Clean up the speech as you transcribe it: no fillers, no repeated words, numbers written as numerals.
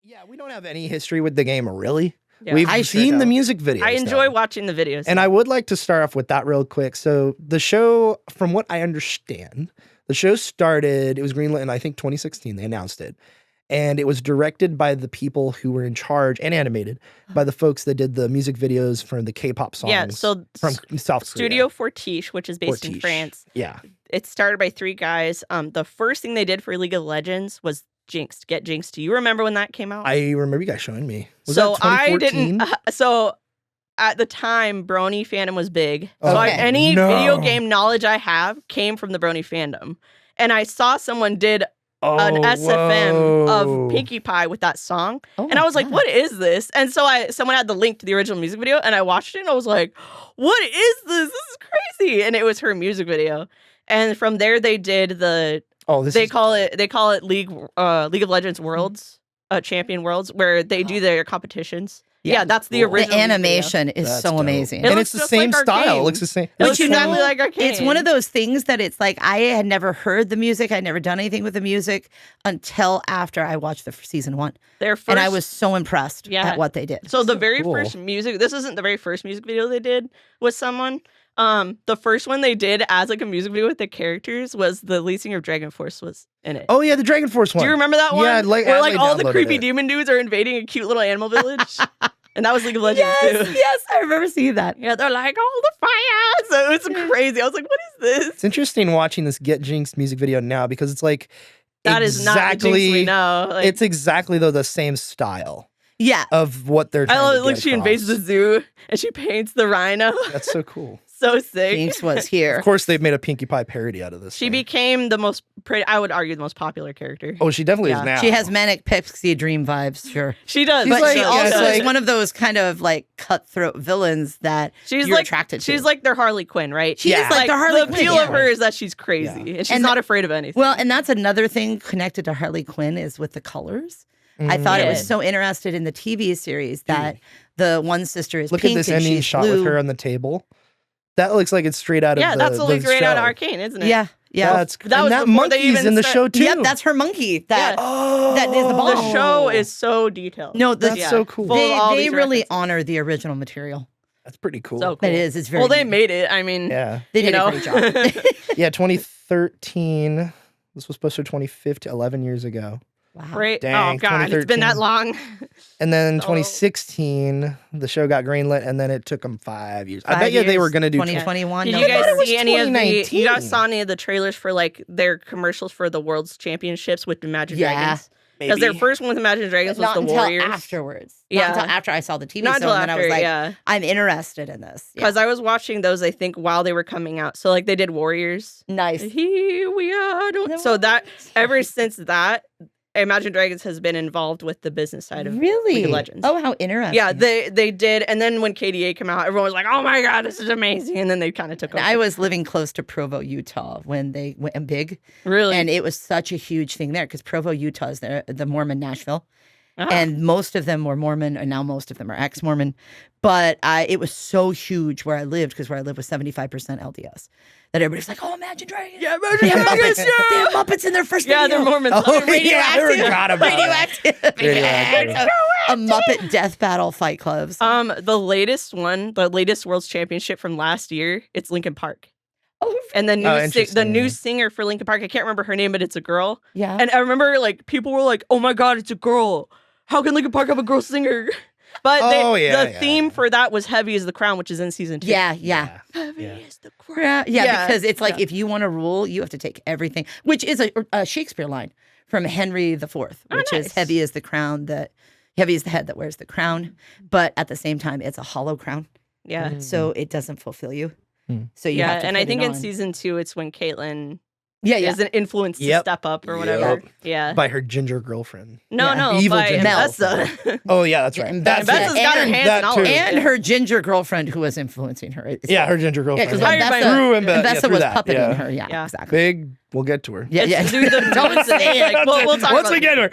Yeah, we don't have any history with the game, really. Yeah. We've I sure seen the don't. music videos. I enjoy though. watching the videos. And I would like to start off with that real quick. So the show, from what I understand, the show started, it was greenlit in, I think, 2016. They announced it. And it was directed by the people who were in charge and animated by the folks that did the music videos for the K-pop songs Yeah, so from South Studio Korea. Fortiche, which is based in Fortiche. France. Yeah. It started by 3 guys. The first thing they did for League of Legends was Jinxed. Get Jinxed. Do you remember when that came out? I remember you guys showing me. Was so that I 2014? didn't. So at the time, Brony fandom was big. So Okay. any No. video game knowledge I have came from the Brony fandom. And I saw someone did an SFM of Pinkie Pie with that song. Oh And I was like, what is this? And so someone had the link to the original music video and I watched it and I was like, what is this? This is crazy. And it was her music video. And from there they did the they call it League of Legends Worlds, Champion Worlds, where they do their competitions. Yeah, that's the cool. original. The music animation is That's so dope. amazing. It And looks it's the just same like style. Arcane. It looks the same. It But looks you know, exactly like Arcane. It's one of those things that it's like I had never heard the music. I'd never done anything with the music until after I watched the season 1. Their first, And I was so impressed Yeah. at what they did. So the very cool. first music, this isn't the very first music video they did with someone. The first one they did as like a music video with the characters was the lead singer of Dragon Force was in it. Oh, yeah, the Dragon Force one. Do you remember that one? Yeah, where like I all the downloaded creepy it. demon dudes are invading a cute little animal village. And that was League of Legends too. Yes, I remember seeing that. Yeah, they're like, all the fire. So it's crazy. I was like, what is this? It's interesting watching this Get Jinxed music video now because it's like That is not the Jinx we know. Like, it's exactly though the same style Yeah. of what they're trying I to love like get she invades the across. zoo and she paints the rhino. That's so cool. So sick. Jinx was here. Of course, they've made a Pinkie Pie parody out of this. She thing. became the most pretty, I would argue, the most popular character. Oh, she definitely Yeah. is now. She has manic pixie dream vibes, sure. She does. She's But like- she yeah, also it's is like- one of those kind of like cutthroat villains that She's you're like attracted to. She's like their Harley Quinn, right? She is is like the Harley the Quinn. appeal yeah. of her is that she's crazy Yeah. and she's And not afraid of anything. Well, and that's another thing connected to Harley Quinn is with the colors. I thought it was Yeah. so interested in the TV series that the one sister is Look pink at this and ending she's shot blue. with her on the table. That looks like it's straight out of yeah, the that's the straight out of show. Arcane, isn't it? Yeah, yeah. That's That was and that before they monkey's even in the start- show too. Yep, that's her monkey. That Oh, that is the ball. The show is so detailed. no, That's Yeah. so cool. Full of all they these really references. honor the original material. That's pretty cool. So cool. It is. It's very. Well, they neat. made it. I mean, Yeah, They did you know. a great job. yeah. 2013. This was posted 2015, 11 years ago. Wow. Great. Dang, Oh God, it's been that 2013. long. And then Oh. 2016, the show got greenlit, and then it took them 5 years. I 5 bet you they years, were going to do 2021. Did no, you I thought guys it was see any of the? 2019. You guys saw any of the trailers for like their commercials for the World's Championships with Imagine Yeah. Dragons? Because their Maybe. first one with Imagine Dragons was not the until Warriors. afterwards. Yeah. Not until after I saw the TV Not show, until and then I after, was like, yeah. I'm interested in this. Yeah. Because I was watching those, I think, while they were coming out. So like they did Warriors. Nice. Here we are. The So that Warriors. ever since that, Imagine Dragons has been involved with the business side of Really? League of Legends. Oh, how interesting. Yeah, they did. And then when KDA came out, everyone was like, "Oh my God, this is amazing!" And then they kind of took And over. I was living close to Provo, Utah when they went big. Really, And it was such a huge thing there because Provo, Utah is the Mormon Nashville. Ah. And most of them were Mormon, and now most of them are ex-Mormon. But it was so huge where I lived because where I lived was 75% LDS. That everybody's like, "Oh, Imagine Dragons! yeah, They have Imagine Muppets! Dragons, They yeah. have Muppets in their first Yeah, video. they're Mormons. Oh, Oh, yeah, I forgot about that. Radioactive. Radioactive. A Muppet death battle fight clubs. The latest one, the latest World's Championship from last year, it's Linkin Park. Oh, And the new the interesting. new singer for Linkin Park, I can't remember her name, but it's a girl. yeah. And I remember like people were like, "Oh my God, it's a girl! How can Linkin Park have a girl singer?" But Oh, yeah, the yeah, theme yeah. for that was "Heavy Is the Crown," which is in season 2. yeah, yeah. Heavy Yeah. is the crown. Yeah, because it's like yeah. if you want to rule, you have to take everything, which is a Shakespeare line from Henry IV, which nice. is heavy is the crown that heavy is the head that wears the crown, but at the same time, it's a hollow crown, Yeah. so it doesn't fulfill you. Mm. So you Yeah, have to and I put think it in on. season 2, it's when Caitlyn yeah, yeah, is an influence to Yep. step up or Yep. whatever. Yeah. by her ginger girlfriend. No, Yeah. no, Evil by ginger Mbessa. Oh yeah, that's right. And That's Mbessa's it. Mbessa's got her And hands that in all too. of it. and her ginger girlfriend who was influencing her. It's- Yeah, her ginger girlfriend. because Hired by Through Mbessa yeah, through was that, puppeting yeah. her. Yeah, Yeah. exactly. Big. We'll get to her. Yeah, yeah. Dude, don't say it. Like, we'll talk Once about we it. get to her.